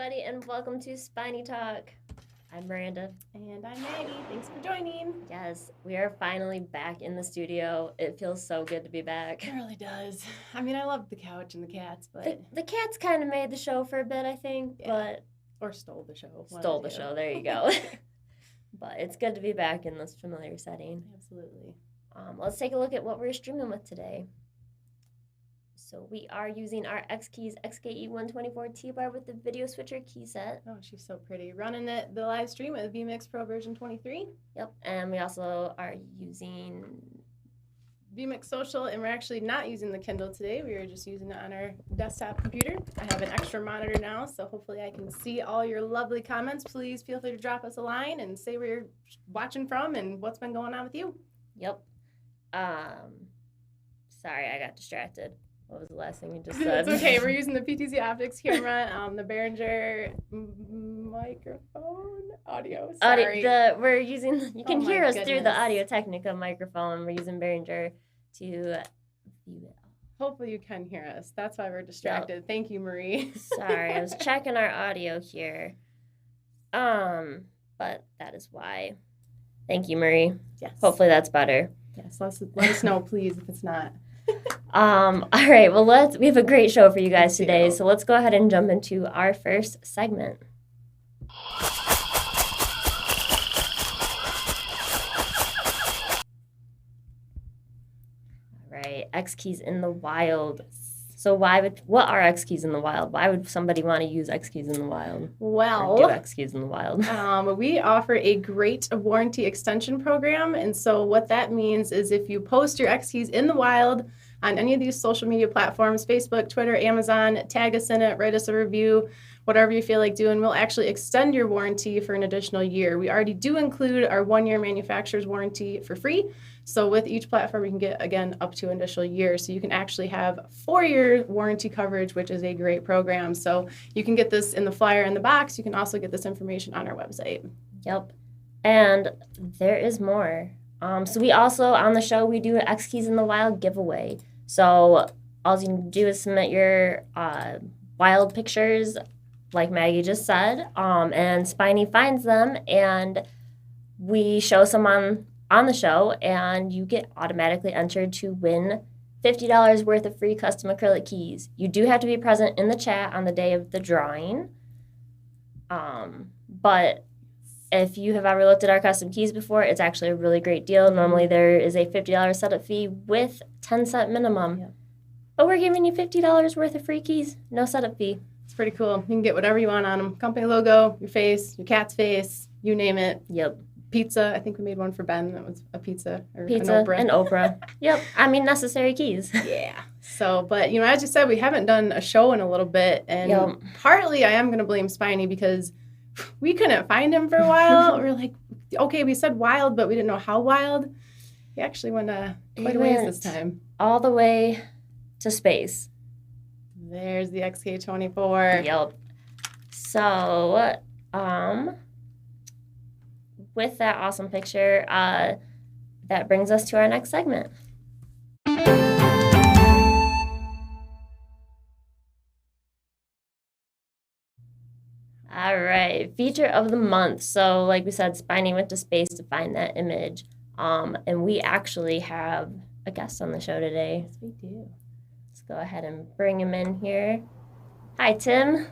everybody, and welcome to Spiny Talk. I'm Miranda. And I'm Maggie. Thanks for joining. Yes, we are finally back in the studio. It feels so good to be back. It really does. I mean, I love the couch and the cats, but... The cats kind of made the show for a bit, I think, but... Or stole the show. Stole the show, there you go. But it's good to be back in this familiar setting. Absolutely. Let's take a look at what we're streaming with today. So we are using our X-Keys XKE124 T-Bar with the video switcher key set. Oh, she's so pretty. Running the live stream with vMix Pro version 23. Yep, and we also are using vMix Social, and we're actually not using the Kindle today. We were just using it on our desktop computer. I have an extra monitor now, so hopefully I can see all your lovely comments. Please feel free to drop us a line and say where you're watching from and what's been going on with you. Yep. Sorry, I got distracted. What was the last thing you just said? It's okay. We're using the PTZ Optics camera, the Behringer microphone audio. Sorry. We're using. You can hear us through the Audio Technica microphone. We're using Behringer to view it. Hopefully you can hear us. That's why we're distracted. Yep. Thank you, Marie. Sorry, I was checking our audio here. But that is why. Thank you, Marie. Yes. Hopefully that's better. Yes. Let us know, please, if it's not. All right, well, we have a great show for you guys today, so let's go ahead and jump into our first segment. All right, X-Keys in the wild. So what are X-Keys in the wild? Why would somebody want to use X-Keys in the wild? Well, do X-Keys in the wild? We offer a great warranty extension program. And so what that means is if you post your X-Keys in the wild on any of these social media platforms, Facebook, Twitter, Amazon, tag us in it, write us a review, whatever you feel like doing, we'll actually extend your warranty for an additional year. We already do include our 1-year manufacturer's warranty for free. So with each platform, you can get, again, up to an additional year. So you can actually have 4-year warranty coverage, which is a great program. So you can get this in the flyer in the box. You can also get this information on our website. Yep. And there is more. So we also, on the show, we do an X-Keys in the Wild giveaway. So all you can do is submit your wild pictures, like Maggie just said, and Spiny finds them, and we show some on the show, and you get automatically entered to win $50 worth of free custom acrylic keys. You do have to be present in the chat on the day of the drawing. But if you have ever looked at our custom keys before, it's actually a really great deal. Normally there is a $50 setup fee with 10-cent minimum. Yeah. But we're giving you $50 worth of free keys, no setup fee. It's pretty cool. You can get whatever you want on them. Company logo, your face, your cat's face, you name it. Yep. Pizza. I think we made one for Ben that was a pizza. Or pizza an Oprah. And Oprah. Yep. I mean, necessary keys. Yeah. So, but, as you said, we haven't done a show in a little bit. And partly I am going to blame Spiny because we couldn't find him for a while. We're like, okay, we said wild, but we didn't know how wild. He actually went quite a ways this time. All the way to space. There's the XK24. Yep. So, with that awesome picture, that brings us to our next segment. All right, feature of the month. So like we said, Spiny went to space to find that image. And we actually have a guest on the show today. Yes, we do. Let's go ahead and bring him in here. Hi, Tim.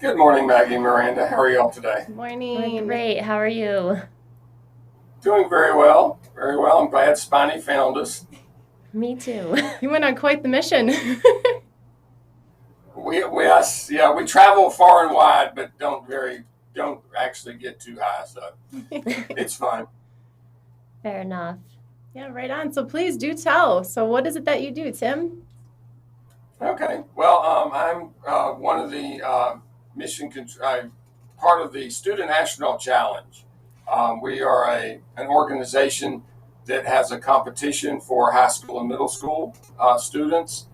Good morning, Maggie and Miranda. How are y'all today? Good morning. We're great. How are you? Doing very well. Very well. I'm glad Spiny found us. Me too. You went on quite the mission. We travel far and wide, but don't actually get too high, so it's fun. Fair enough. Yeah, right on. So please do tell. So what is it that you do, Tim? Okay. Well, I'm one of the part of the Student Astronaut Challenge. We are an organization that has a competition for high school and middle school students.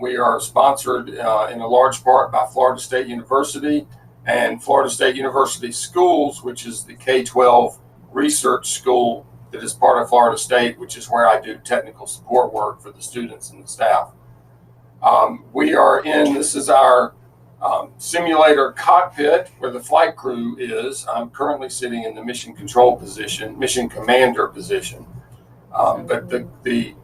We are sponsored in a large part by Florida State University and Florida State University Schools, which is the K-12 research school that is part of Florida State, which is where I do technical support work for the students and the staff. This is our Simulator cockpit, where the flight crew is. I'm currently sitting in the mission control position, mission commander position. But the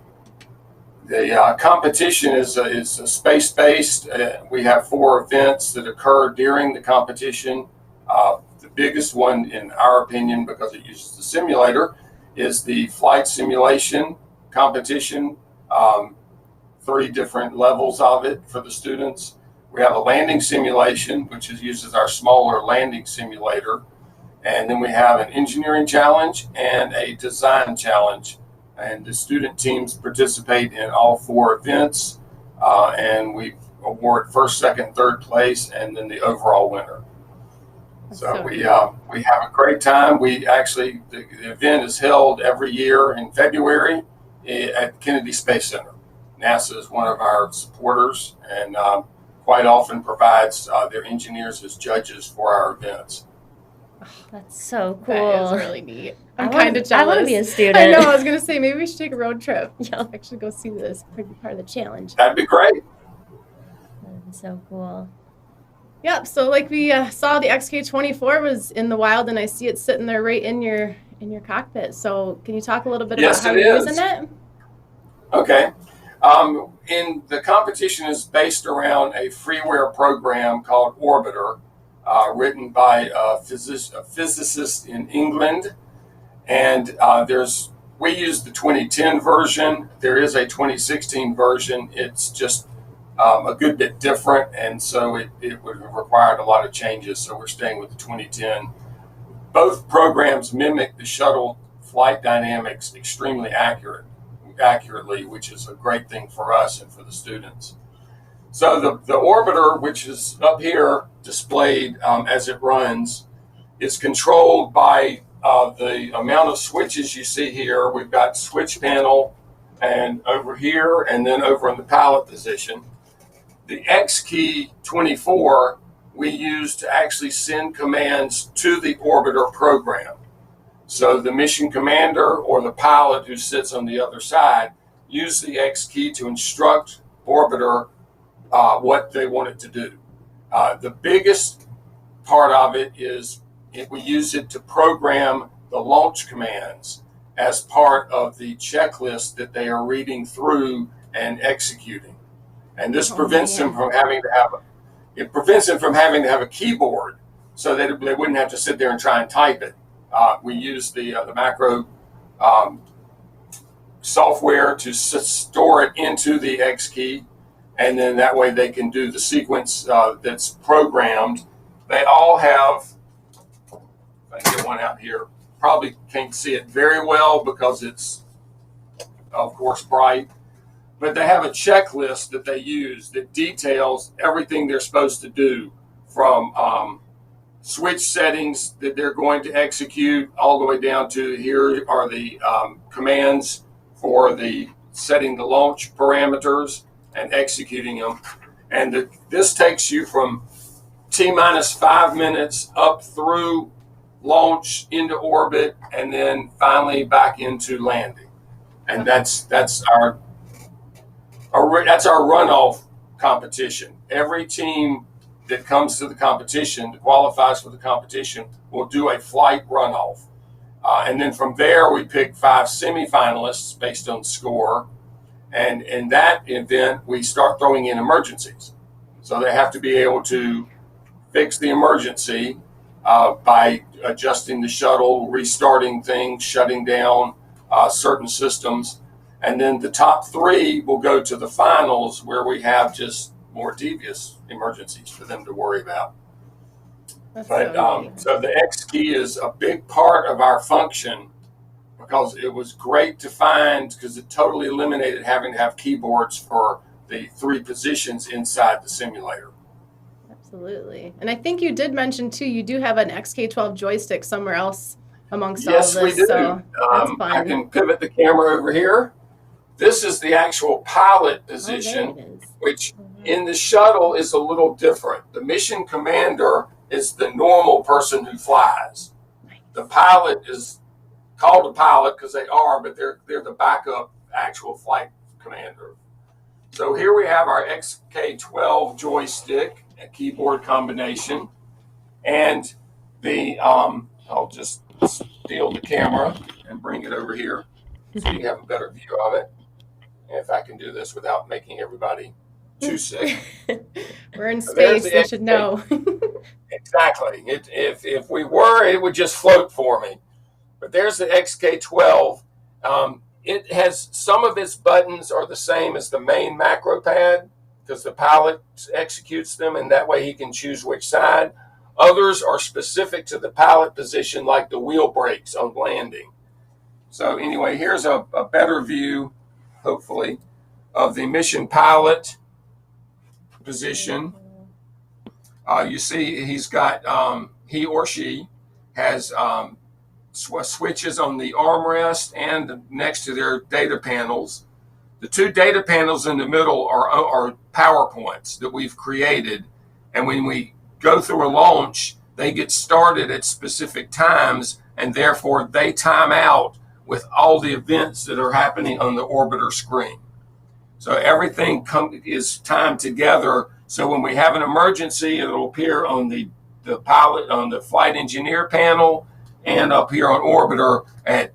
competition is space-based. We have 4 events that occur during the competition. The biggest one, in our opinion, because it uses the simulator, is the flight simulation competition. 3 different levels of it for the students. We have a landing simulation, which uses our smaller landing simulator. And then we have an engineering challenge and a design challenge. And the student teams participate in all 4 events. And we award first, second, third place, and then the overall winner. So we have a great time. The event is held every year in February at Kennedy Space Center. NASA is one of our supporters and quite often provides their engineers as judges for our events. Oh, that's so cool. That is really neat. I'm kind of jealous. I want to be a student. I know. I was going to say, maybe we should take a road trip. Yeah. Actually go see this. Be part of the challenge. That'd be great. That'd be so cool. Yep. So like we saw, the XK-24 was in the wild, and I see it sitting there right in your cockpit. So can you talk a little bit about how you're using it? Okay. In the competition is based around a freeware program called Orbiter, written by a physicist in England. And we use the 2010 version. There is a 2016 version. It's just a good bit different, and so it would have required a lot of changes. So we're staying with the 2010. Both programs mimic the shuttle flight dynamics extremely accurately, which is a great thing for us and for the students. So the orbiter, which is up here displayed as it runs, is controlled by the amount of switches you see here. We've got switch panel and over here, and then over in the pilot position. The XK-24 we use to actually send commands to the orbiter program. So the mission commander or the pilot who sits on the other side use the X key to instruct orbiter what they want it to do. The biggest part of it is we use it to program the launch commands as part of the checklist that they are reading through and executing. And this prevents them from having to have a keyboard, so that they wouldn't have to sit there and try and type it. We use the macro software to store it into the X key, and then that way they can do the sequence that's programmed. They all have, if I can get one out here, probably can't see it very well because it's, of course, bright. But they have a checklist that they use that details everything they're supposed to do, from switch settings that they're going to execute all the way down to here are the commands for setting the launch parameters and executing them. And this takes you from T-minus 5 minutes up through launch into orbit and then finally back into landing. And that's our runoff competition. Every team that comes to the competition, that qualifies for the competition, will do a flight runoff. And then from there, we pick 5 semifinalists based on score. And in that event, we start throwing in emergencies. So they have to be able to fix the emergency by adjusting the shuttle, restarting things, shutting down certain systems. And then the top 3 will go to the finals, where we have just more devious emergencies for them to worry about. So the X key is a big part of our function, because it was great to find, because it totally eliminated having to have keyboards for the 3 positions inside the simulator. Absolutely. And I think you did mention too, you do have an XK-12 joystick somewhere else amongst all Yes, of this. we do. So that's fun. I can pivot the camera over here. This is the actual pilot position, which in the shuttle is a little different. The mission commander is the normal person who flies. The pilot is called a pilot because they are, but they're the backup actual flight commander. So here we have our XK-12 joystick, a keyboard combination, and the I'll just steal the camera and bring it over here so you have a better view of it. If I can do this without making everybody too sick. We're in So there's space. They should know. Exactly. If we were, it would just float for me. But there's the XK12. It has some of its buttons are the same as the main macro pad because the pilot executes them, and that way he can choose which side. Others are specific to the pilot position, like the wheel brakes on landing. So anyway, here's a better view, hopefully, of the mission pilot position. You see he's got, he or she has switches on the armrest and next to their data panels. The two data panels in the middle are PowerPoints that we've created. And when we go through a launch, they get started at specific times, and therefore they time out with all the events that are happening on the orbiter screen. So everything is timed together. So when we have an emergency, it'll appear on the pilot, on the flight engineer panel, and up here on orbiter at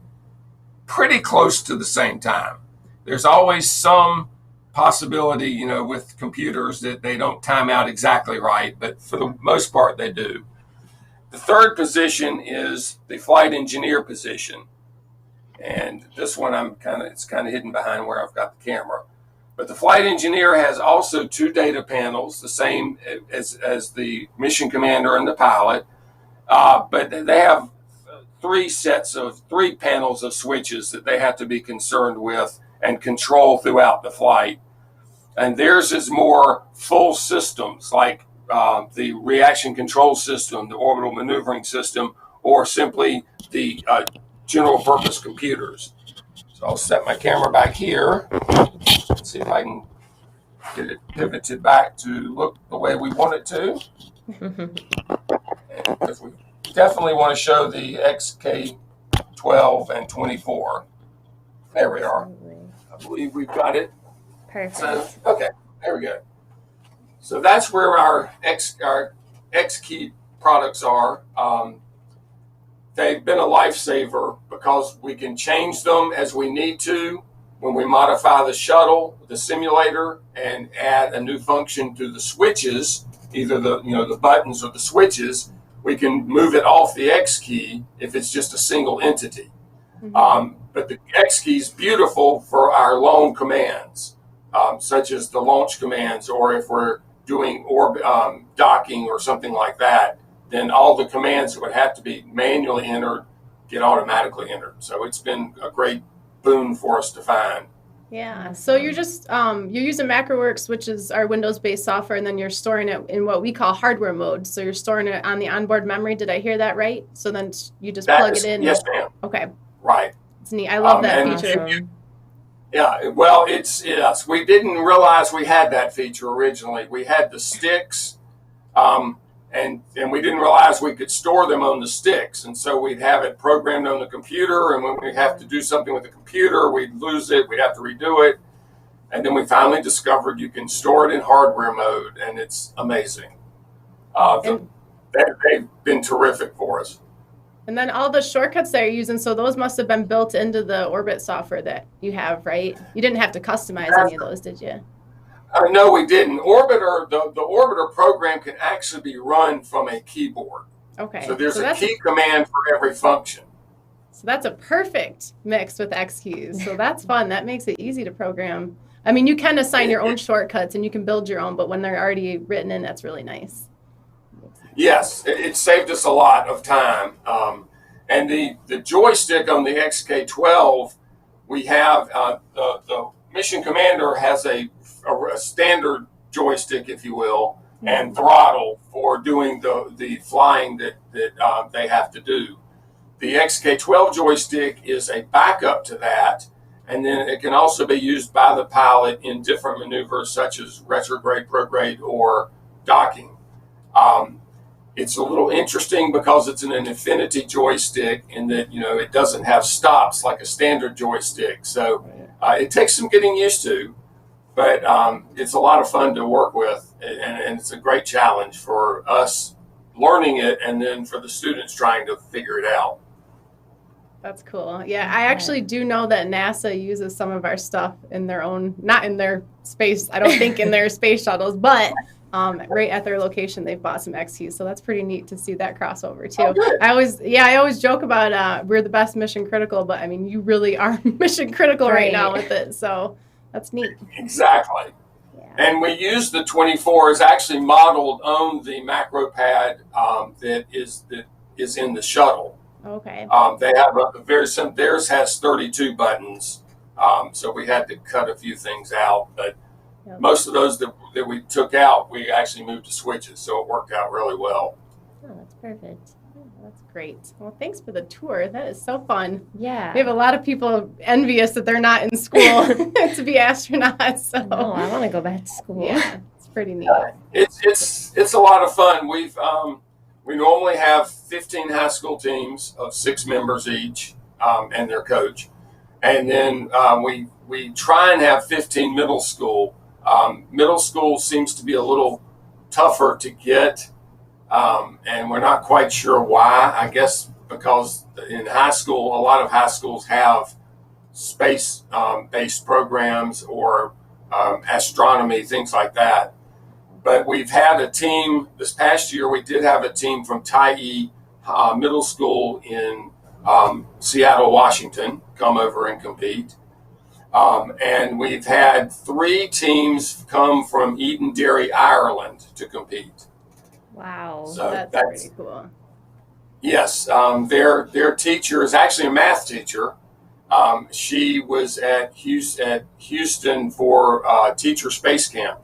pretty close to the same time. There's always some possibility, with computers that they don't time out exactly right, but for the most part, they do. The third position is the flight engineer position. And this one it's kind of hidden behind where I've got the camera. But the flight engineer has also two data panels, the same as the mission commander and the pilot. But they have three panels of switches that they have to be concerned with and control throughout the flight. And theirs is more full systems, like the reaction control system, the orbital maneuvering system, or simply the general purpose computers. So I'll set my camera back here. Let's see if I can get it pivoted back to look the way we want it to. Because we definitely want to show the XK12 and 24. There we are. I believe we've got it. Perfect. So, okay, there we go. So that's where our X-Key products are. They've been a lifesaver because we can change them as we need to when we modify the shuttle, the simulator, and add a new function to the switches, either the buttons or the switches. We can move it off the X key if it's just a single entity. Mm-hmm. But the X key is beautiful for our long commands, such as the launch commands, or if we're doing docking or something like that, then all the commands that would have to be manually entered get automatically entered. So it's been a great boon for us to find. Yeah. So you're just you're using MacroWorks, which is our Windows-based software, and then you're storing it in what we call hardware mode. So you're storing it on the onboard memory. Did I hear that right? So then you just plug it in. Yes, ma'am. Okay. Right. It's neat. I love that feature. Yeah. Well, yes. We didn't realize we had that feature originally. We had the sticks, and we didn't realize we could store them on the sticks. And so we'd have it programmed on the computer, and when we have to do something with the computer, we'd lose it, we'd have to redo it. And then we finally discovered you can store it in hardware mode, and it's amazing. They've been terrific for us. And then all the shortcuts that you're using, so those must have been built into the Orbit software that you have, right? You didn't have to customize any of those, did you? No, we didn't. Orbiter, the Orbiter program can actually be run from a keyboard. Okay. So there's a key command for every function. So that's a perfect mix with X keys. So that's fun. That makes it easy to program. I mean, you can assign your own shortcuts and you can build your own, but when they're already written in, that's really nice. Yes, it saved us a lot of time. And the joystick on the XK12, we have the mission commander has a standard joystick, if you will, and throttle for doing the flying that they have to do. The XK12 joystick is a backup to that, and then it can also be used by the pilot in different maneuvers such as retrograde, prograde, or docking. It's a little interesting because it's an infinity joystick in that, it doesn't have stops like a standard joystick. So it takes some getting used to. but it's a lot of fun to work with, and it's a great challenge for us learning it, and then for the students trying to figure it out. That's cool. Yeah, I actually do know that NASA uses some of our stuff in their own, not in their space, I don't think in their space shuttles, but right at their location, they've bought some X keys. So that's pretty neat to see that crossover too. Oh, I always joke about we're the best mission critical, but I mean, you really are mission critical right now with it. So that's neat. Exactly. Yeah. And we use the 24 is actually modeled on the macro pad that is in the shuttle. Okay. They have a very simple. Theirs has 32 buttons, so we had to cut a few things out. But most of those that we took out, we actually moved to switches, so it worked out really well. Oh, that's perfect. Oh, that's great. Well, thanks for the tour. That is so fun. Yeah. We have a lot of people envious that they're not in school to be astronauts. So No, I want to go back to school. yeah, it's pretty neat. It's a lot of fun. We normally have 15 high school teams of 6 members each, and their coach, and then we try and have 15 middle school. Middle school seems to be a little tougher to get, and we're not quite sure why. I guess because in high school, a lot of high schools have space based programs or astronomy, things like that. But we've had a team this past year. We did have a team from Tyee Middle School in Seattle, Washington, come over and compete. And we've had 3 teams come from Edenderry, Ireland, to compete. Wow. So that's pretty cool. Yes, their teacher is actually a math teacher. She was at Houston for Teacher Space Camp,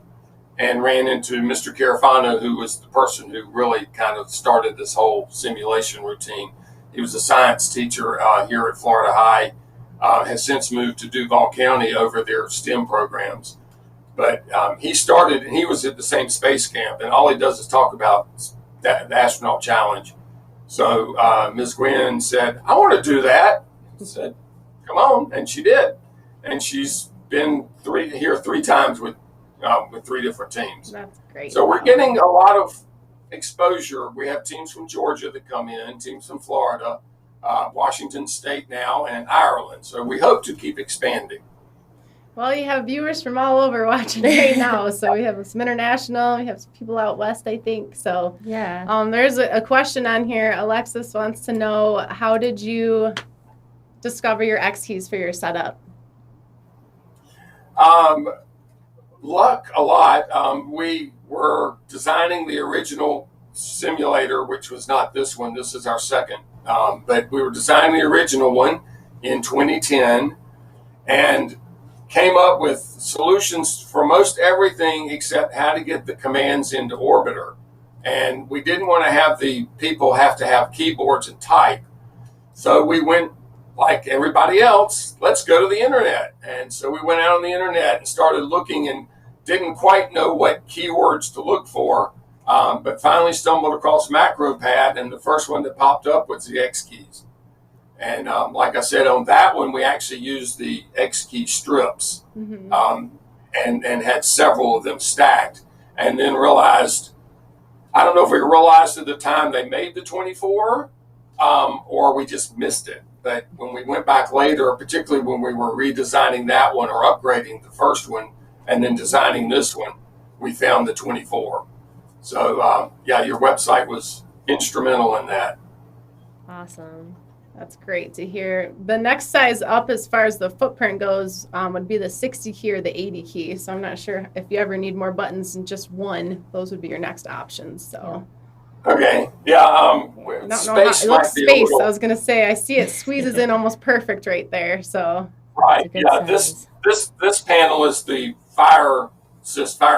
and ran into Mr. Carafano, who was the person who really kind of started this whole simulation routine. He was a science teacher here at Florida High, has since moved to Duval County over their STEM programs. But he started, and he was at the same space camp, and all he does is talk about the astronaut challenge. So Ms. Gwynn said, I want to do that. He said, come on, and she did. And she's been here 3 times with 3 different teams. That's great. So we're getting a lot of exposure. We have teams from Georgia that come in, teams from Florida, Washington State now, and Ireland. So we hope to keep expanding. Well, you have viewers from all over watching right now. So we have some international, we have some people out west, I think. So yeah. There's a question on here. Alexis wants to know, how did you discover your X keys for your setup? Luck a lot. We were designing the original simulator, which was not this one. This is our second. But we were designing the original one in 2010 and came up with solutions for most everything except how to get the commands into orbiter. And we didn't want to have the people have to have keyboards and type. So we went, like everybody else, let's go to the internet. And so we went out on the internet and started looking and didn't quite know what keywords to look for, but finally stumbled across MacroPad, and the first one that popped up was the X keys. And like I said, on that one, we actually used the X key strips, and had several of them stacked, and then realized, I don't know if we realized at the time they made the 24, or we just missed it. But when we went back later, particularly when we were redesigning that one or upgrading the first one and then designing this one, we found the 24. So, your website was instrumental in that. Awesome. That's great to hear. The next size up as far as the footprint goes would be the 60 key or the 80 key. So I'm not sure if you ever need more buttons than just one. Those would be your next options. So. Okay. Yeah. I don't know how it looks space. I was gonna say I see it squeezes in almost perfect right there. So. Right. Yeah. This panel is the fire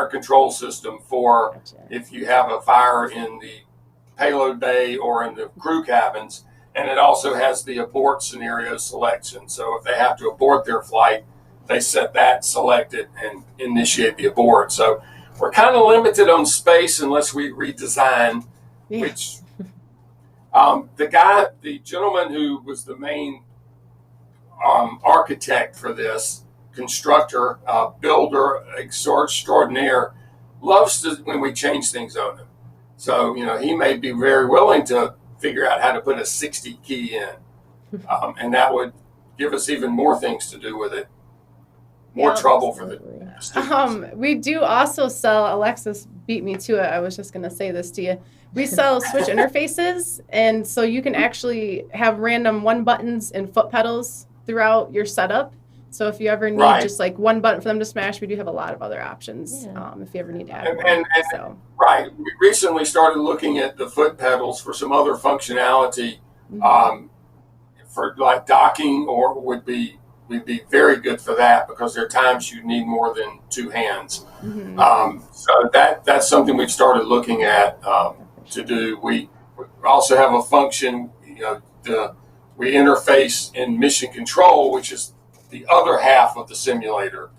control system for if you have a fire in the payload bay or in the crew cabins, and it also has the abort scenario selection. So if they have to abort their flight, they set that selected and initiate the abort. So we're kind of limited on space unless we redesign. Yeah. Which the gentleman who was the main architect for this constructor, builder extraordinaire, loves to, when we change things on him. So, he may be very willing to figure out how to put a 60 key in. And that would give us even more things to do with it. More trouble for the students. We do also sell, Alexis beat me to it. I was just going to say this to you. We sell switch interfaces, and so you can actually have random one buttons and foot pedals throughout your setup. So if you ever need just like one button for them to smash, we do have a lot of other options if you ever need to add one. Right. We recently started looking at the foot pedals for some other functionality for like docking, or would be very good for that, because there are times you need more than two hands. So that's something we've started looking at to do. We also have a function, we interface in mission control, which is the other half of the simulator.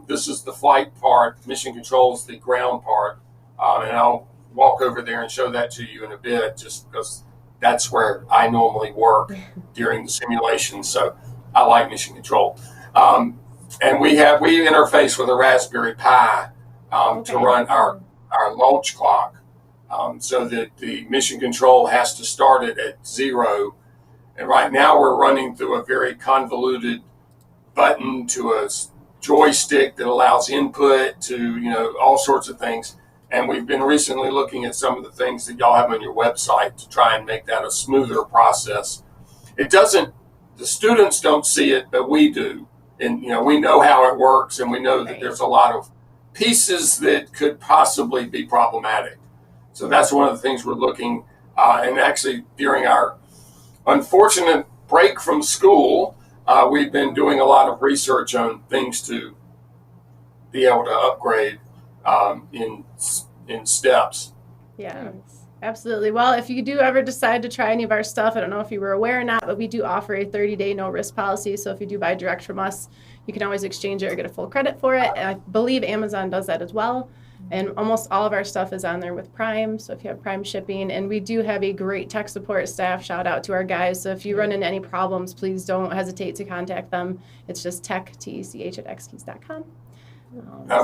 This is the flight part. Mission control is the ground part. And I'll walk over there and show that to you in a bit, just because that's where I normally work during the simulation. So I like mission control. And we interface with a Raspberry Pi to run our launch clock, so that the mission control has to start it at 0. And right now we're running through a very convoluted button to a joystick that allows input to, all sorts of things. And we've been recently looking at some of the things that y'all have on your website to try and make that a smoother process. The students don't see it, but we do. And, we know how it works, and we know that there's a lot of pieces that could possibly be problematic. So that's one of the things we're looking, and actually during our unfortunate break from school, we've been doing a lot of research on things to be able to upgrade in steps. Yeah, absolutely. Well, if you do ever decide to try any of our stuff, I don't know if you were aware or not, but we do offer a 30-day no risk policy. So if you do buy direct from us, you can always exchange it or get a full credit for it. And I believe Amazon does that as well. And almost all of our stuff is on there with Prime. So if you have Prime shipping, and we do have a great tech support staff, shout out to our guys. So if you run into any problems, please don't hesitate to contact them. It's just tech@xkeys.com.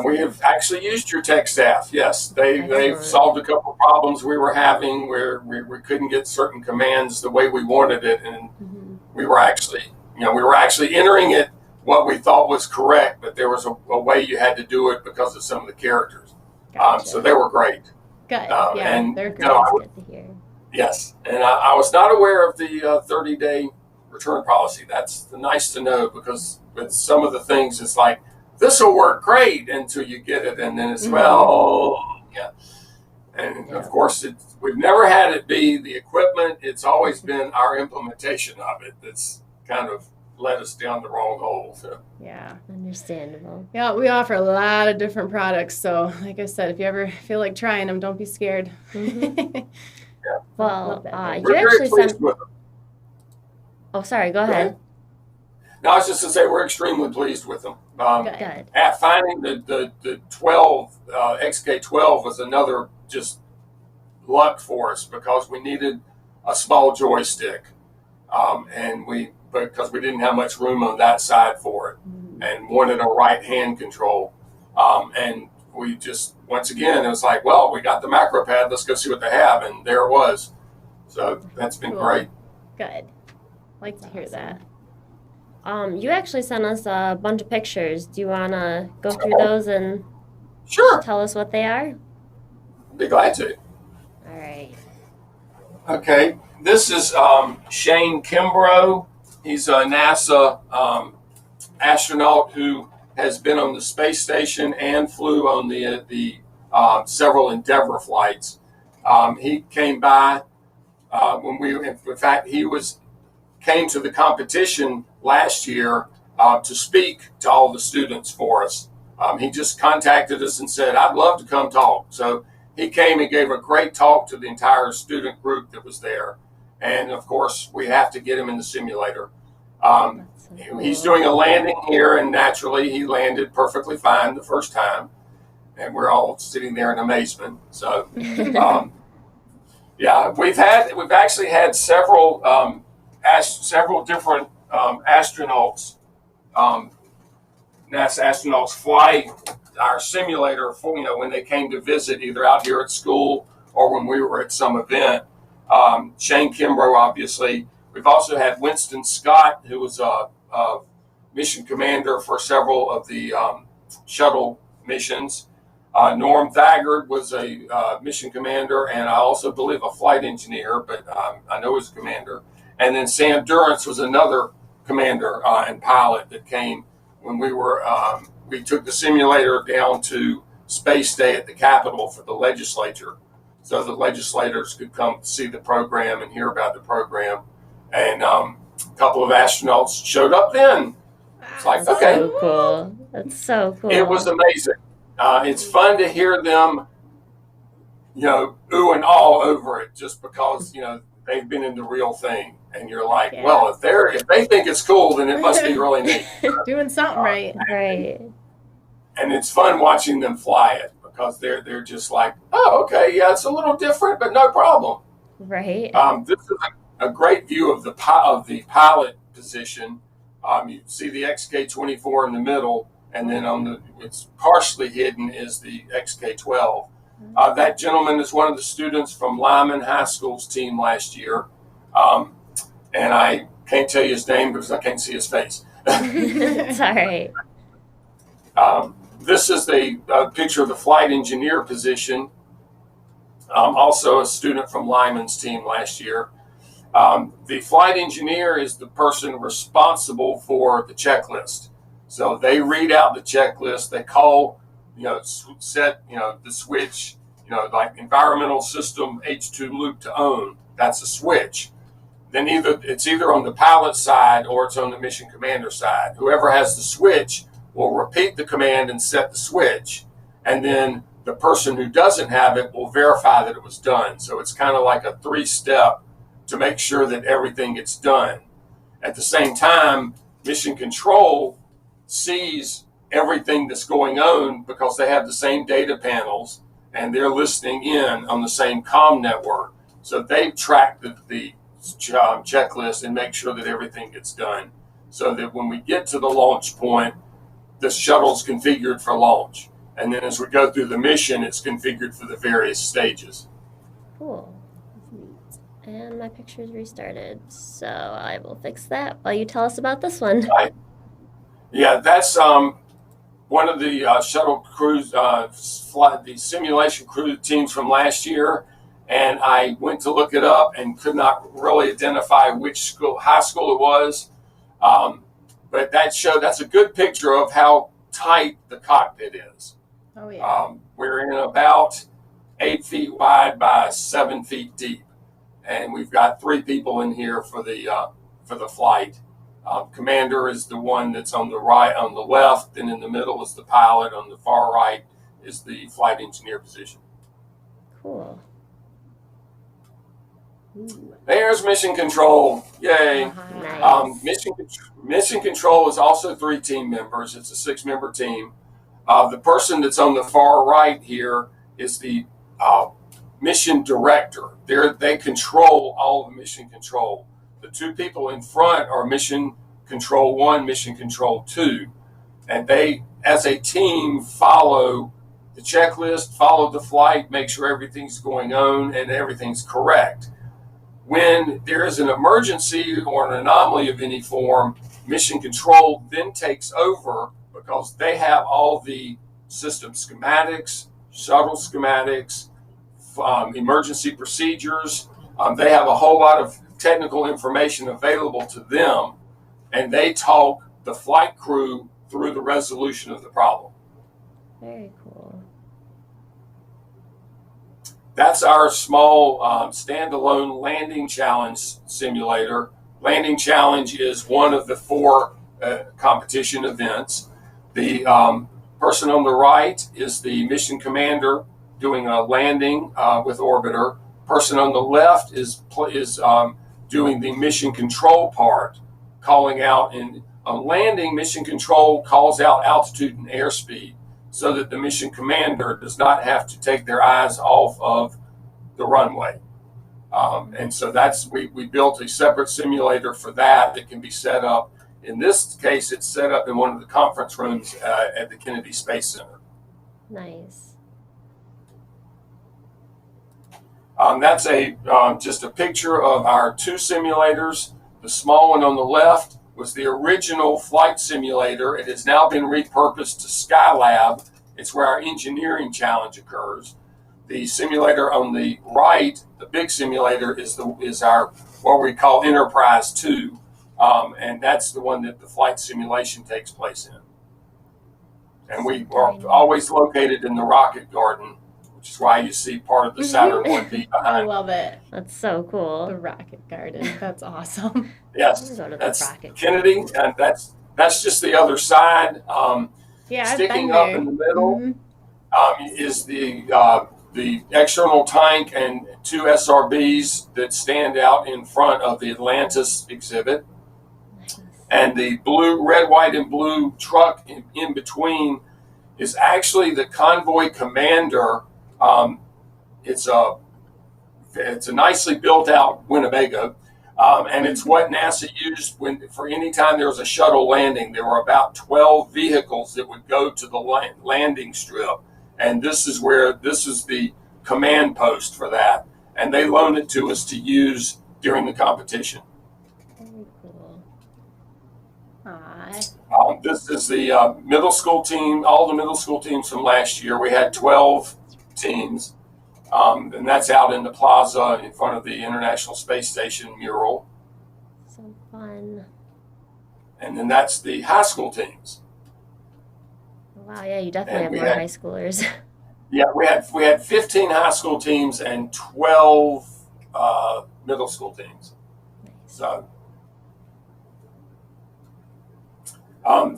We have actually used your tech staff. Yes, they've solved a couple of problems we were having where we couldn't get certain commands the way we wanted it, and we were actually entering it what we thought was correct, but there was a way you had to do it because of some of the characters. Gotcha. So they were great. Good. And they're great. Good to hear. Yes, and I was not aware of the 30-day return policy. That's nice to know, because with some of the things, it's like, this will work great until you get it, and then it's And of course, we've never had it be the equipment. It's always been our implementation of it that's kind of led us down the wrong hole. So. Yeah, understandable. Yeah, we offer a lot of different products. So, like I said, if you ever feel like trying them, don't be scared. Well, we're very pleased with them. Oh, sorry. Go ahead. No, I was just to say we're extremely pleased with them. Good. At finding the 12 XK12 was another just luck for us, because we needed a small joystick, because we didn't have much room on that side for it, and wanted a right hand control, and we just, once again, it was like, well, we got the macro pad, let's go see what they have, and there it was. So that's been great. Good. Like to hear that. You actually sent us a bunch of pictures. Do you want to go through those and tell us what they are? Be glad to. All right. Okay. This is Shane Kimbrough. He's a NASA astronaut who has been on the space station and flew on the several Endeavour flights. He came by in fact, came to the competition last year to speak to all the students for us. He just contacted us and said, I'd love to come talk. So he came and gave a great talk to the entire student group that was there. And of course, we have to get him in the simulator. He's doing a landing here, and naturally he landed perfectly fine the first time. And we're all sitting there in amazement. So, yeah, we've actually had several different astronauts NASA astronauts fly our simulator for, when they came to visit either out here at school or when we were at some event. Shane Kimbrough, obviously. We've also had Winston Scott, who was a mission commander for several of the shuttle missions. Norm Thagard was a mission commander, and I also believe a flight engineer, but I know he was a commander. And then Sam Durrance was another commander and pilot that came when we took the simulator down to Space Day at the Capitol for the legislature, so the legislators could come see the program and hear about the program. And a couple of astronauts showed up then. It's like, That's okay. so cool. That's so cool. It was amazing. It's fun to hear them, ooh and all over it, just because, they've been in the real thing. And you're like, Yeah. well, if they think it's cool, then it must be really neat. Doing something right. Right. And it's fun watching them fly it because they're just like, oh, okay, yeah, it's a little different, but no problem. Right. This is a great view of the pilot position. You see the XK-24 in the middle, and then it's partially hidden is the XK-12. That gentleman is one of the students from Lyman High School's team last year. And I can't tell you his name because I can't see his face. It's all right. This is the picture of the flight engineer position. Also a student from Lyman's team last year. The flight engineer is the person responsible for the checklist. So they read out the checklist. They call, set, the switch, like environmental system H2 loop to on. That's a switch. Then it's either on the pilot side or it's on the mission commander side. Whoever has the switch will repeat the command and set the switch. And then the person who doesn't have it will verify that it was done. So it's kind of like a 3-step to make sure that everything gets done. At the same time, mission control sees everything that's going on because they have the same data panels and they're listening in on the same comm network. So they track the checklist and make sure that everything gets done so that when we get to the launch point, the shuttle's configured for launch. And then as we go through the mission, it's configured for the various stages. Cool. And my picture's restarted, so I will fix that while you tell us about this one. Yeah, that's one of the shuttle crews, the simulation crew teams from last year. And I went to look it up and could not really identify which high school it was. But that's a good picture of how tight the cockpit is. Oh, yeah. We're in about 8 feet wide by 7 feet deep. And we've got 3 people in here for the flight. Commander is the one that's on the right, on the left, and in the middle is the pilot. On the far right is the flight engineer position. Cool. Ooh. There's mission control. Yay. Nice. Mission control is also 3 team members. It's a 6-member team. The person that's on the far right here is the mission director. They control all of mission control. The 2 people in front are mission control 1, mission control 2. And they, as a team, follow the checklist, follow the flight, make sure everything's going on and everything's correct. When there is an emergency or an anomaly of any form, mission control then takes over because they have all the system schematics, shuttle schematics, emergency procedures. They have a whole lot of technical information available to them, and they talk the flight crew through the resolution of the problem. Very cool. That's our small standalone landing challenge simulator. Landing challenge is one of the 4 competition events. The person on the right is the mission commander doing a landing with orbiter. Person on the left is doing the mission control part, calling out. And on landing, mission control calls out altitude and airspeed, so that the mission commander does not have to take their eyes off of the runway. And so we built a separate simulator for that can be set up In this case, it's set up in one of the conference rooms at the Kennedy Space Center. Nice. That's just a picture of our two simulators. The small one on the left was the original flight simulator. It has now been repurposed to Skylab. It's where our engineering challenge occurs. The simulator on the right, the big simulator, is our what we call Enterprise 2, and that's the one that the flight simulation takes place in. And we are always located in the rocket garden, which is why you see part of the Saturn 1B I behind. love it. That's so cool. The rocket garden. That's awesome. Yes, Go to the that's rocket. Kennedy, and that's just the other side. Yeah, I've Sticking been up there. in the middle Mhm. is the external tank and two SRBs that stand out in front of the Atlantis exhibit. Nice. And the blue, red, white, and blue truck in between is actually the convoy commander. It's a nicely built out Winnebago, and it's what NASA used for any time there was a shuttle landing. There were about 12 vehicles that would go to the landing strip, and this is the command post for that, and they loaned it to us to use during the competition. Very cool. This is the middle school team, all the middle school teams from last year. We had 12 teams, and that's out in the plaza in front of the International Space Station mural. So fun. And then that's the high school teams. Wow, yeah, you definitely And have we more had- high schoolers. Yeah, we had 15 high school teams and 12 middle school teams. Nice. So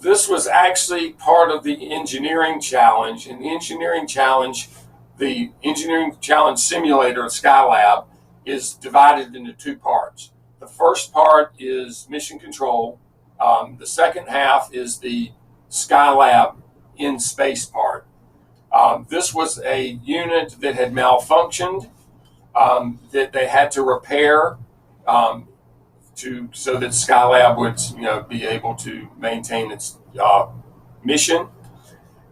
this was actually part of the engineering challenge. In the engineering challenge simulator at Skylab is divided into two parts. The first part is mission control. The second half is the Skylab in space part. This was a unit that had malfunctioned, that they had to repair so that Skylab would be able to maintain its mission.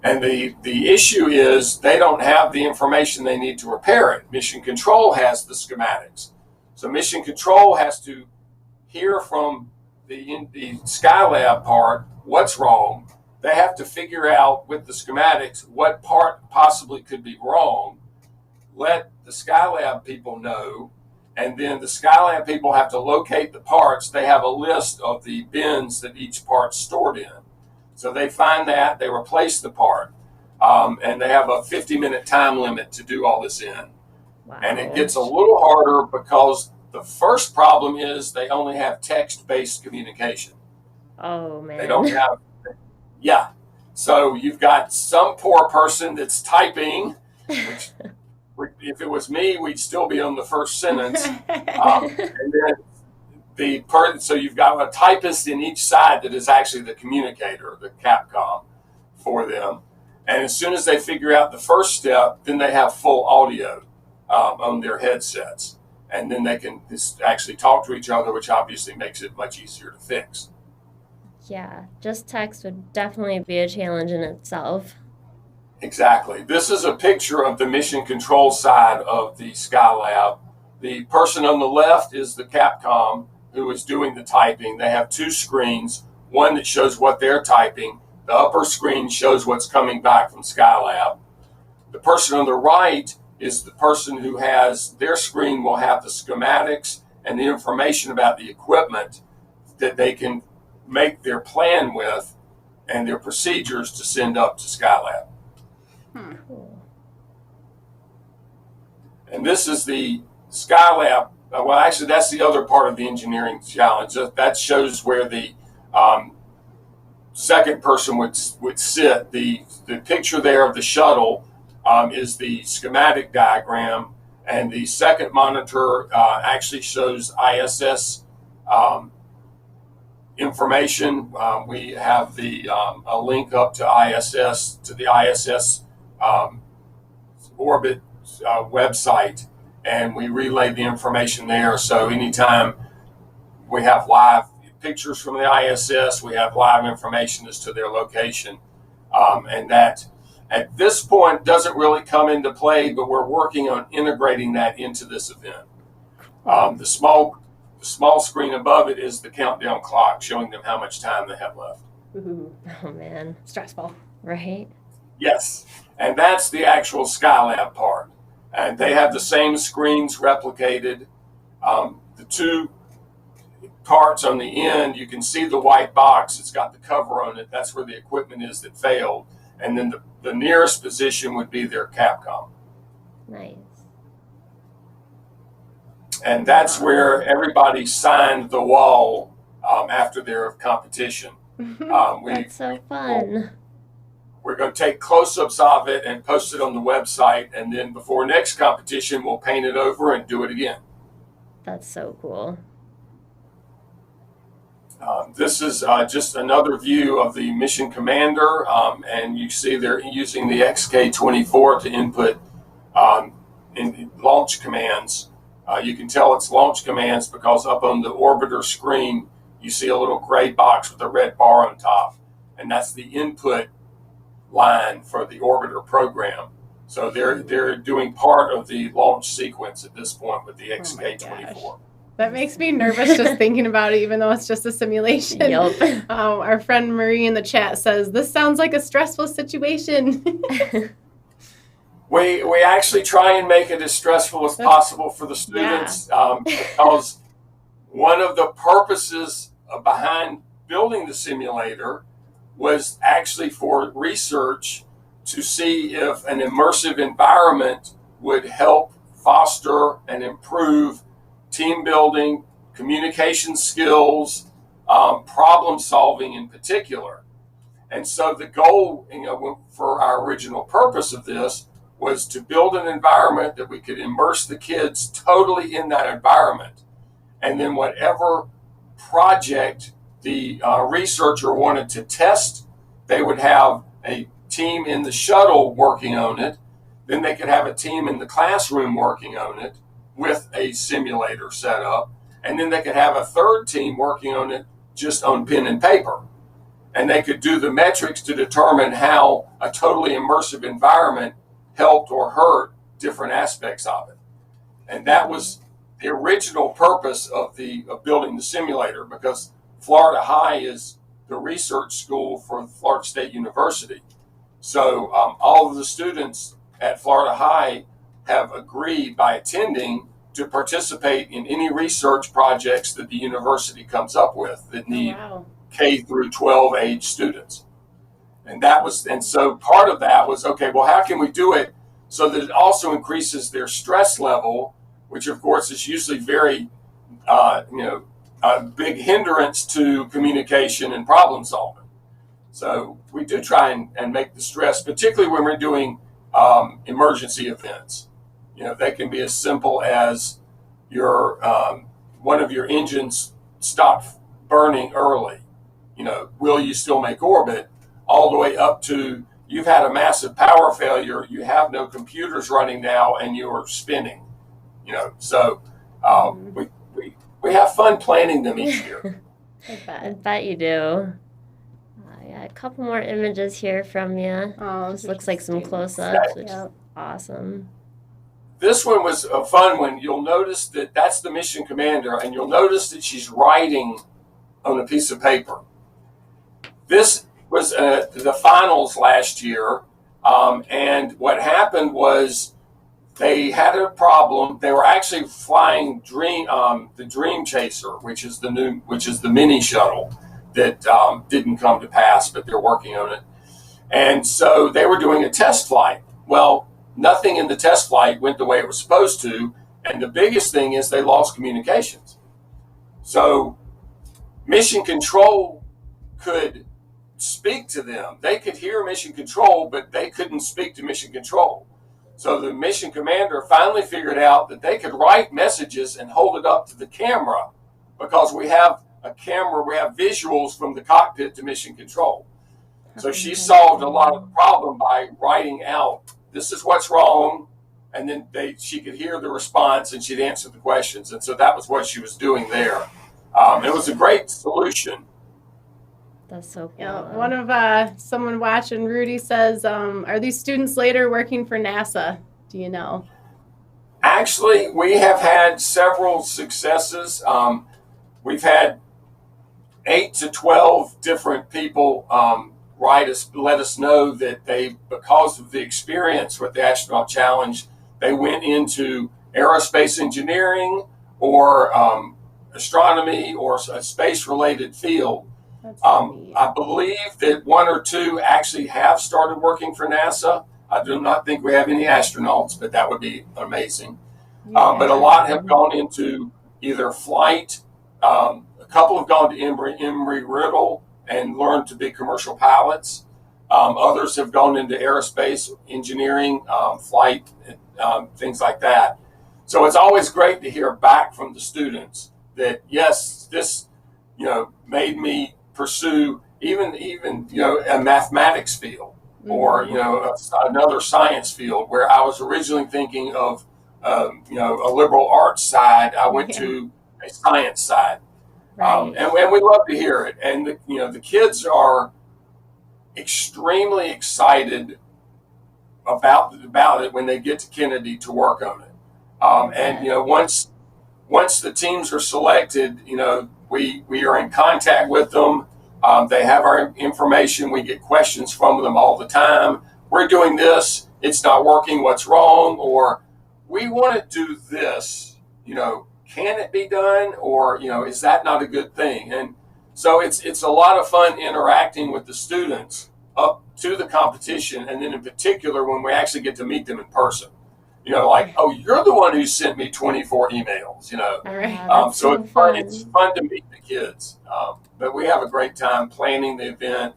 And the issue is they don't have the information they need to repair it. Mission Control has the schematics. So Mission Control has to hear from the Skylab part what's wrong. They have to figure out with the schematics what part possibly could be wrong, let the Skylab people know, and then the Skylab people have to locate the parts. They have a list of the bins that each part's stored in. So they find that, they replace the part, and they have a 50-minute time limit to do all this in. Wow. And it gets a little harder because the first problem is they only have text-based communication. Oh, man. They don't have, yeah. So you've got some poor person that's typing, which if it was me, we'd still be on the first sentence. And then so you've got a typist in each side that is actually the communicator, the Capcom for them. And as soon as they figure out the first step, then they have full audio on their headsets. And then they can just actually talk to each other, which obviously makes it much easier to fix. Yeah, just text would definitely be a challenge in itself. Exactly. This is a picture of the mission control side of the Skylab. The person on the left is the Capcom who is doing the typing. They have two screens, one that shows what they're typing. The upper screen shows what's coming back from Skylab. The person on the right is the person who has, their screen will have the schematics and the information about the equipment that they can make their plan with and their procedures to send up to Skylab. Cool. And this is the Skylab. Well, actually, that's the other part of the engineering challenge. That shows where the second person would sit. The picture there of the shuttle is the schematic diagram, and the second monitor actually shows ISS information. We have a link up to ISS, to the ISS orbit website, and we relay the information there. So anytime we have live pictures from the ISS. We have live information as to their location. And that at this point doesn't really come into play, but we're working on integrating that into this event. The small screen above it is the countdown clock showing them how much time they have left. Ooh, Oh man, stressful. right? Yes, and that's the actual Skylab part. And they have the same screens replicated. The two parts on the end, you can see the white box. It's got the cover on it. That's where the equipment is that failed. And then the nearest position would be their Capcom. Nice. And that's where everybody signed the wall after their competition. That's so fun. We're going to take close-ups of it and post it on the website. And then before next competition, we'll paint it over and do it again. That's so cool. This is just another view of the mission commander, and you see they're using the XK-24 to input in launch commands. You can tell it's launch commands because up on the orbiter screen, you see a little gray box with a red bar on top, and that's the input line for the orbiter program. So they're doing part of the launch sequence at this point with the XK-24. That makes me nervous just thinking about it, even though it's just a simulation. Yep. Our friend Marie in the chat says, this sounds like a stressful situation. We actually try and make it as stressful as possible for the students because one of the purposes behind building the simulator was actually for research to see if an immersive environment would help foster and improve team building, communication skills, problem solving in particular. And so the goal, for our original purpose of this was to build an environment that we could immerse the kids totally in that environment. And then whatever project the researcher wanted to test, they would have a team in the shuttle working on it. Then they could have a team in the classroom working on it with a simulator set up. And then they could have a third team working on it just on pen and paper. And they could do the metrics to determine how a totally immersive environment helped or hurt different aspects of it. And that was the original purpose of building the simulator, because Florida High is the research school for Florida State University. So all of the students at Florida High have agreed by attending to participate in any research projects that the university comes up with that need K through 12 age students. And so part of that was, okay, well, how can we do it so that it also increases their stress level, which of course is usually very, a big hindrance to communication and problem solving. So we do try and make the stress, particularly when we're doing emergency events. They can be as simple as one of your engines stopped burning early. Will you still make orbit? All the way up to you've had a massive power failure, you have no computers running now, and you're spinning. So we have fun planning them each year. I bet you do. Yeah, a couple more images here from you. This looks like some close-ups, which is awesome. This one was a fun one. You'll notice that that's the mission commander, and you'll notice that she's writing on a piece of paper. This was the finals last year, and what happened was they had a problem. They were actually flying the Dream Chaser, which is the mini shuttle that didn't come to pass, but they're working on it. And so they were doing a test flight. Well, nothing in the test flight went the way it was supposed to, and the biggest thing is they lost communications. So mission control could speak to them. They could hear mission control, but they couldn't speak to mission control. So the mission commander finally figured out that they could write messages and hold it up to the camera, because we have a camera, we have visuals from the cockpit to mission control. So she solved a lot of the problem by writing out, this is what's wrong, and then she could hear the response and she'd answer the questions. And so that was what she was doing there. It was a great solution. That's so cool. Yeah, one of someone watching, Rudy says, are these students later working for NASA? Do you know? Actually, we have had several successes. We've had 8 to 12 different people let us know that because of the experience with the Astronaut Challenge, they went into aerospace engineering or astronomy or a space-related field. I believe that 1 or 2 actually have started working for NASA. I do not think we have any astronauts, but that would be amazing. But a lot have gone into either flight. A couple have gone to Embry-Riddle and learned to be commercial pilots. Others have gone into aerospace engineering, flight, things like that. So it's always great to hear back from the students that, yes, this, made me pursue even a mathematics field or another science field where I was originally thinking of a liberal arts side. I went to a science side. Right. And we love to hear it. And the kids are extremely excited about it when they get to Kennedy to work on it. And once the teams are selected, we are in contact with them. They have our information. We get questions from them all the time. We're doing this. It's not working. What's wrong? Or we want to do this. Can it be done? Or is that not a good thing? And so it's a lot of fun interacting with the students up to the competition, and then in particular when we actually get to meet them in person. Oh, you're the one who sent me 24 emails. All right. So it's fun. It's fun to meet the kids. But we have a great time planning the event.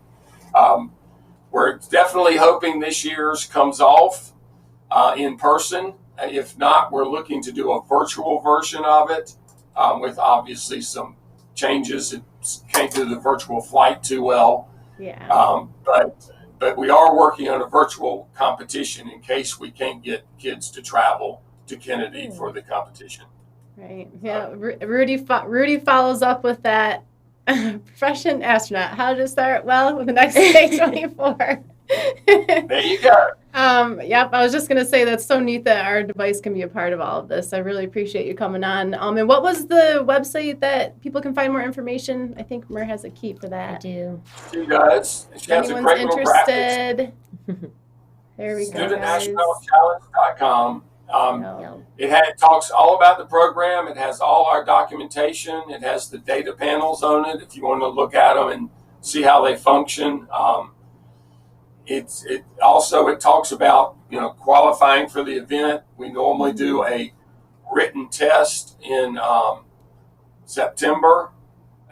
We're definitely hoping this year's comes off in person. If not, we're looking to do a virtual version of it with obviously some changes. It can't do the virtual flight too well. Yeah. But we are working on a virtual competition in case we can't get kids to travel to Kennedy for the competition. Right. Yeah. Rudy follows up with that. Profession astronaut. How to start well with the next K24. There you go. Yep. I was just going to say that's so neat that our device can be a part of all of this. I really appreciate you coming on. And what was the website that people can find more information? I think Mer has a key for that. I do. She does. She has a great little graphics. There we go. StudentAstronautChallenge.com. It talks all about the program. It has all our documentation. It has the data panels on it if you want to look at them and see how they function. It talks about qualifying for the event. We normally do a written test in September,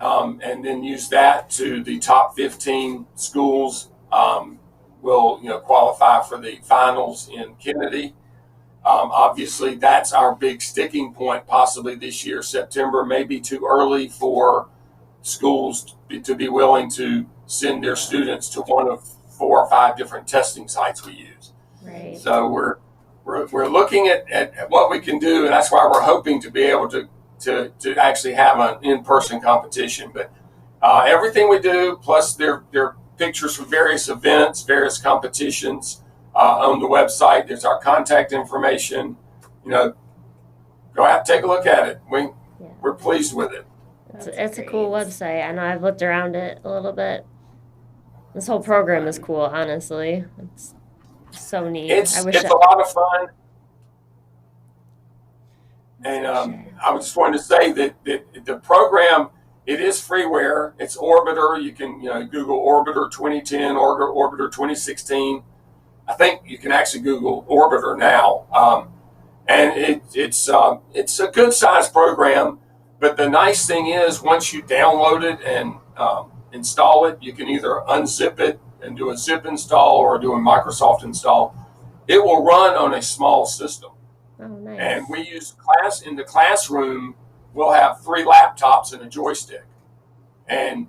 and then use that to the top 15 schools will qualify for the finals in Kennedy. Obviously, that's our big sticking point possibly this year. September may be too early for schools to be willing to send their students to one of 4 or 5 different testing sites we use. Right. So we're looking at what we can do, and that's why we're hoping to be able to actually have an in-person competition. But everything we do, plus their pictures from various events, various competitions on the website. There's our contact information. Go out, take a look at it. We're pleased with it. It's a cool website. I know I've looked around it a little bit. This whole program is cool, honestly. It's so neat. It's a lot of fun. And I just wanted to say that the program, it is freeware. It's Orbiter. You can Google Orbiter 2010 or Orbiter 2016. I think you can actually Google Orbiter now. And it's a good sized program. But the nice thing is once you download it and install it, you can either unzip it and do a zip install or do a Microsoft install. It will run on a small system. Oh, nice. And we use in the classroom, we'll have 3 laptops and a joystick, and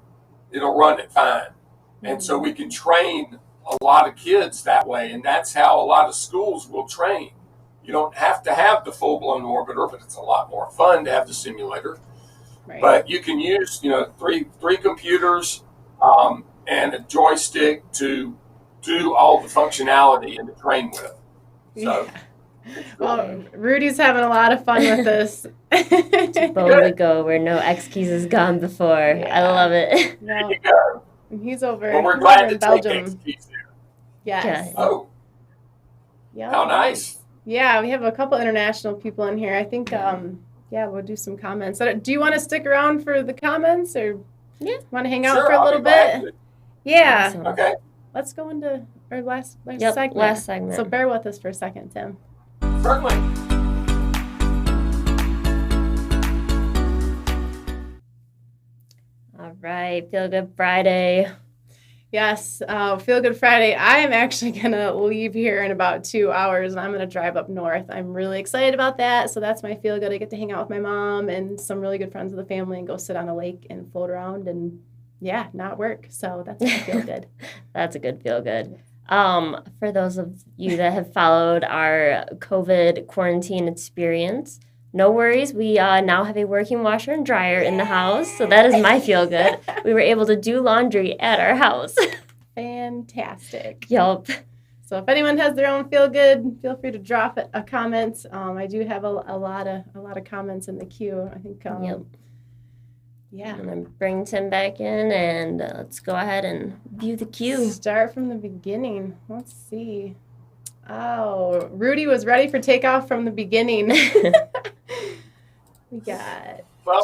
it'll run it fine. And so we can train a lot of kids that way, and that's how a lot of schools will train. You don't have to have the full-blown orbiter, but it's a lot more fun to have the simulator. Right. But you can use, three computers and a joystick to do all the functionality and to train with. So, Well, Rudy's having a lot of fun with this. Boldly go where no X keys has gone before. Yeah. I love it. there you go. He's over. Well, we're he's glad over to in take Belgium. X keys there. Yes. Good. Oh, Yep. how nice. Yeah, we have a couple international people in here. I think, we'll do some comments. So, do you want to stick around for the comments, or want to hang out Sure, for a I'll little be glad bit? to. Yeah. Awesome. Okay. Let's go into our last Yep, segment. last segment. So bear with us for a second, Tim. Certainly. All right, Feel Good Friday. Yes, Feel Good Friday. I am actually going to leave here in about 2 hours, and I'm going to drive up north. I'm really excited about that. So that's my Feel Good. I get to hang out with my mom and some really good friends of the family and go sit on a lake and float around and, not work. So that's my Feel Good. That's a good Feel Good. For those of you that have followed our COVID quarantine experience, no worries. We now have a working washer and dryer in the house, so that is my Feel Good. We were able to do laundry at our house. Fantastic. Yup. So if anyone has their own Feel Good, feel free to drop a comment. I do have a lot of comments in the queue. I think. Yep. Yeah. I'm going to bring Tim back in, and let's go ahead and view the queue. Start from the beginning. Let's see. Oh, Rudy was ready for takeoff from the beginning. We got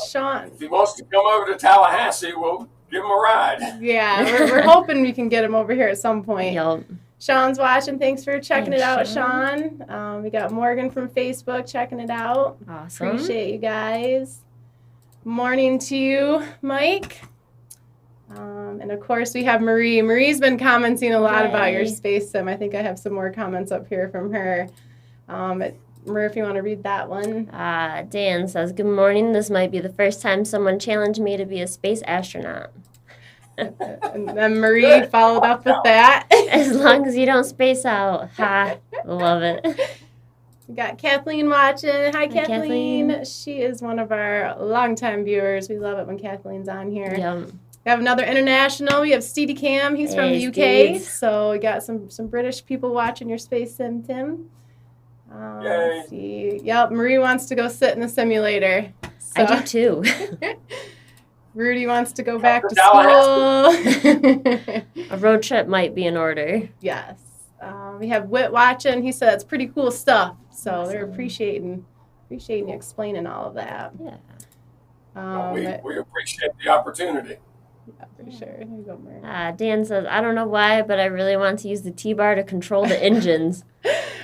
Sean. If he wants to come over to Tallahassee, we'll give him a ride. Yeah, we're hoping we can get him over here at some point. Yup. Sean's watching. Thanks for checking it out, Sean. Sean. We got Morgan from Facebook checking it out. Awesome. Appreciate you guys. Morning to you, Mike. And of course, we have Marie. Marie's been commenting a lot about your space sim. I think I have some more comments up here from her. Marie, if you want to read that one. Dan says, "Good morning. This might be the first time someone challenged me to be a space astronaut." And then Marie followed up with that. As long as you don't space out. Ha. Love it. We got Kathleen watching. Hi, Kathleen. Kathleen. She is one of our longtime viewers. We love it when Kathleen's on here. Yep. We have another international. We have Steedy Cam. He's from the UK. Steeds. So we got some British people watching your space sim, Tim. Let's see. Yep, Marie wants to go sit in the simulator. So. I do too. Rudy wants to go back to school. A road trip might be in order. Yes. We have Whit watching. He said it's pretty cool stuff. So Awesome. they're appreciating you explaining all of that. Yeah. We appreciate the opportunity. Yeah, for sure. Here you go, Mary. Dan says, "I don't know why, but I really want to use the T-bar to control the engines."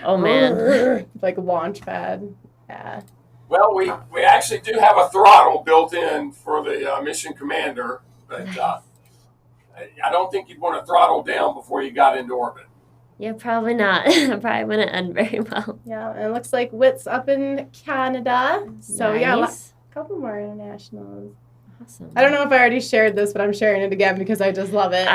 Oh, man. Like a launch pad. Yeah. Well, we actually do have a throttle built in for the mission commander, but I don't think you'd want to throttle down before you got into orbit. Yeah, probably not. Probably wouldn't end very well. Yeah, and it looks like Whit's up in Canada. So Nice. a couple more internationals. Awesome. I don't know if I already shared this, but I'm sharing it again because I just love it.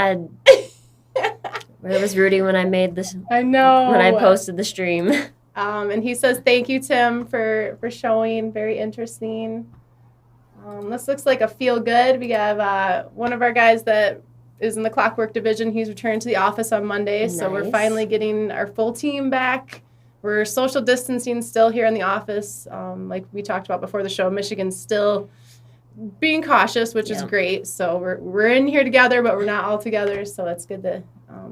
Where was Rudy when I made this? I know. When I posted the stream. And he says, "Thank you, Tim, for showing. Very interesting." This looks like a feel good. We have one of our guys that is in the Clockwork division. He's returned to the office on Monday, so we're Nice. finally getting our full team back. We're social distancing still here in the office. Like we talked about before the show, Michigan's still being cautious, which is great. So we're in here together, but we're not all together. So it's good to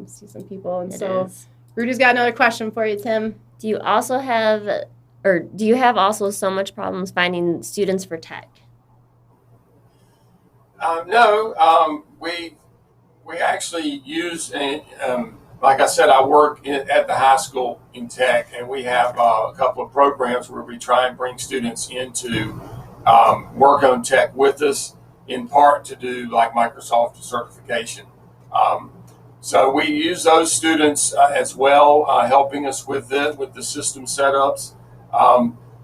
see some people. And It so is. Rudy's got another question for you, Tim. Do you have also so much problems finding students for tech? No, we actually use, like I said, I work at the high school in tech, and we have a couple of programs where we try and bring students into work on tech with us, in part to do like Microsoft certification. So we use those students as well, helping us with the system setups.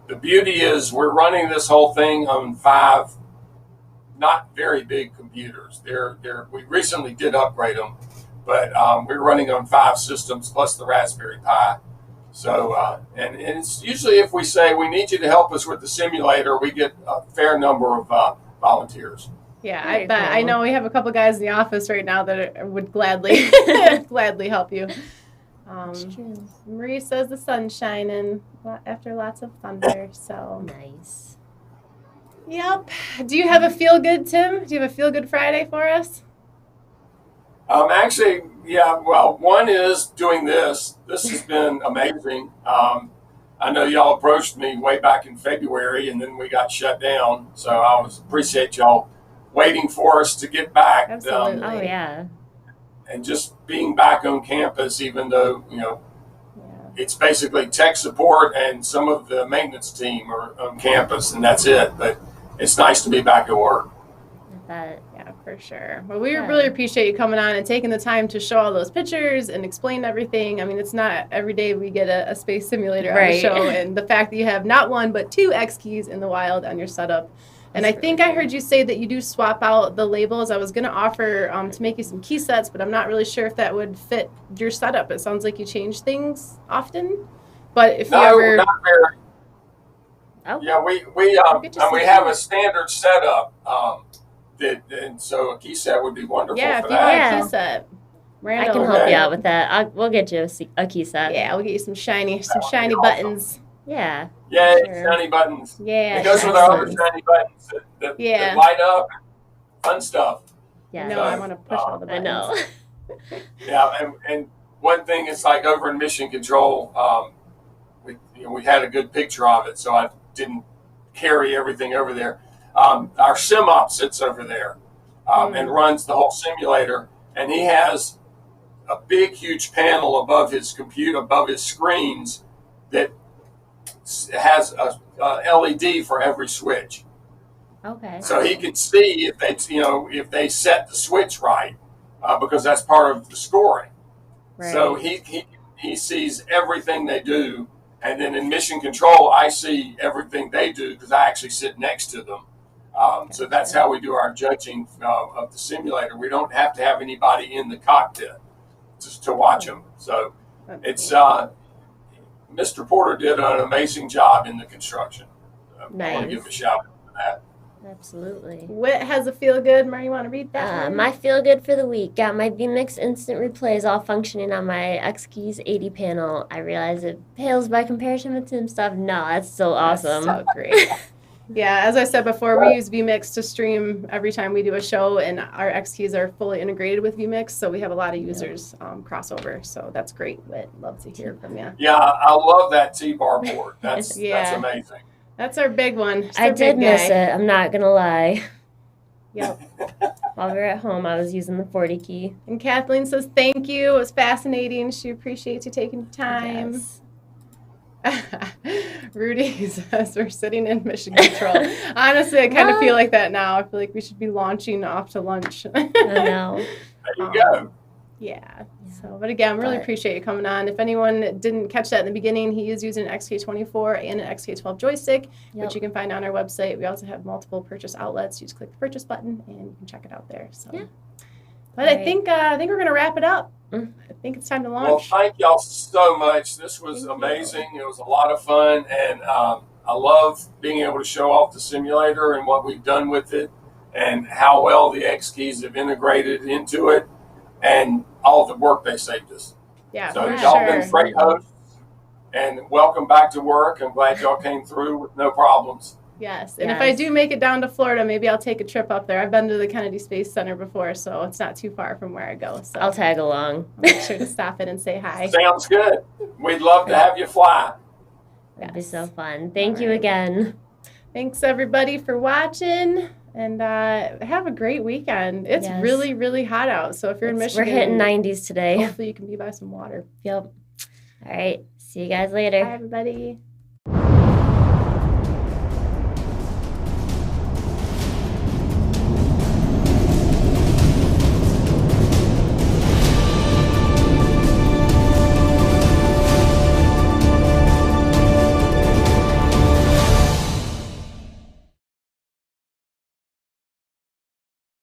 The beauty is we're running this whole thing on 5 not very big computers. We recently did upgrade them, but we're running on 5 systems plus the Raspberry Pi. So, and it's usually if we say we need you to help us with the simulator, we get a fair number of volunteers. Yeah, Very I bet. cool. I know we have a couple guys in the office right now that would gladly gladly help you. It's true. Marie says the sun's shining after lots of thunder. So, Nice. yep. Do you have a feel good, Tim? Do you have a feel good Friday for us? Actually, yeah. Well, one is doing this. This has been amazing. I know y'all approached me way back in February, and then we got shut down. So I appreciate y'all waiting for us to get back. Absolutely. Oh yeah. And just being back on campus, even though Yeah. it's basically tech support and some of the maintenance team are on campus, and that's it. But it's nice to be back at work. That Yeah, for sure. Well, we Yeah. really appreciate you coming on and taking the time to show all those pictures and explain everything. I mean, it's not every day we get a space simulator on the Right. show, and the fact that you have not one but 2 X keys in the wild on your setup. And That's I think really I heard you say that you do swap out the labels. I was going to offer to make you some key sets, but I'm not really sure if that would fit your setup. It sounds like you change things often. But if you No, ever, not very. Oh. Yeah, we Get to we see have it. a standard setup. And so a key set would be wonderful yeah, for if you want that. a Yeah. key set, I Miranda can will help Okay. you out with that. We'll get you a key set. Yeah, we'll get you some shiny would be awesome. buttons. Yeah. Yay, Sure. shiny buttons. Yeah, It goes with our other Excellent. shiny buttons that Yeah. light up. Fun stuff. Yeah. No, I want to push all the I buttons. know. Yeah, and one thing is like over in Mission Control, we had a good picture of it, so I didn't carry everything over there. Our sim op sits over there and runs the whole simulator, and he has a big, huge panel above his computer, above his screens, that has a LED for every switch, Okay. so he can see if they set the switch right, because that's part of the scoring. Right. So he sees everything they do, and then in Mission Control, I see everything they do because I actually sit next to them. So that's how we do our judging of the simulator. We don't have to have anybody in the cockpit just to watch them. So it's Mr. Porter did an amazing job in the construction. I want Nice. to give him a shout out for that. Absolutely. Wit has a feel good. Mary, you want to read that? one? My feel good for the week. Got my vMix instant replays all functioning on my X Keys 80 panel. I realize it pales by comparison with Tim stuff. No, that's so awesome. That's so great. Yeah, as I said before, we use vMix to stream every time we do a show, and our X keys are fully integrated with vMix, so we have a lot of users crossover. So that's great. Wit, love to hear from you. Yeah, I love that T-bar board. That's Yeah. amazing. That's our big one. It's I our did big miss guy. it. I'm not gonna lie. Yep. While we were at home, I was using the 40 key. And Kathleen says thank you. It was fascinating. She appreciates you taking time. Yes. Rudy says we're sitting in mission control. Honestly, I kind of feel like that now. I feel like we should be launching off to lunch. I know. There you go. Yeah. So, but again, really appreciate you coming on. If anyone didn't catch that in the beginning, he is using an XK24 and an XK12 joystick, Yep. which you can find on our website. We also have multiple purchase outlets. You just click the purchase button and you can check it out there. So, Yeah. but I Right. think we're gonna wrap it up. Mm. I think it's time to Well, launch. thank y'all so much. This was Thank you. amazing. It was a lot of fun, and I love being able to show off the simulator and what we've done with it, and how well the X keys have integrated into it, and all the work they saved us. Yeah, So for y'all sure. been great hosts, and welcome back to work. I'm glad y'all came through with no problems. Yes, and if I Yes. do make it down to Florida, maybe I'll take a trip up there. I've been to the Kennedy Space Center before, so it's not too far from where I go. So I'll tag along. I'll make sure to stop in and say hi. Sounds good. We'd love to have you fly. That'd be Yes. so fun. Thank you Alright. again. Thanks everybody for watching, and have a great weekend. It's Yes. really, really hot out, so if you're in We're Michigan, hitting 90s today. hopefully you can be by some water. Yep. All right. See you guys later. Bye, everybody.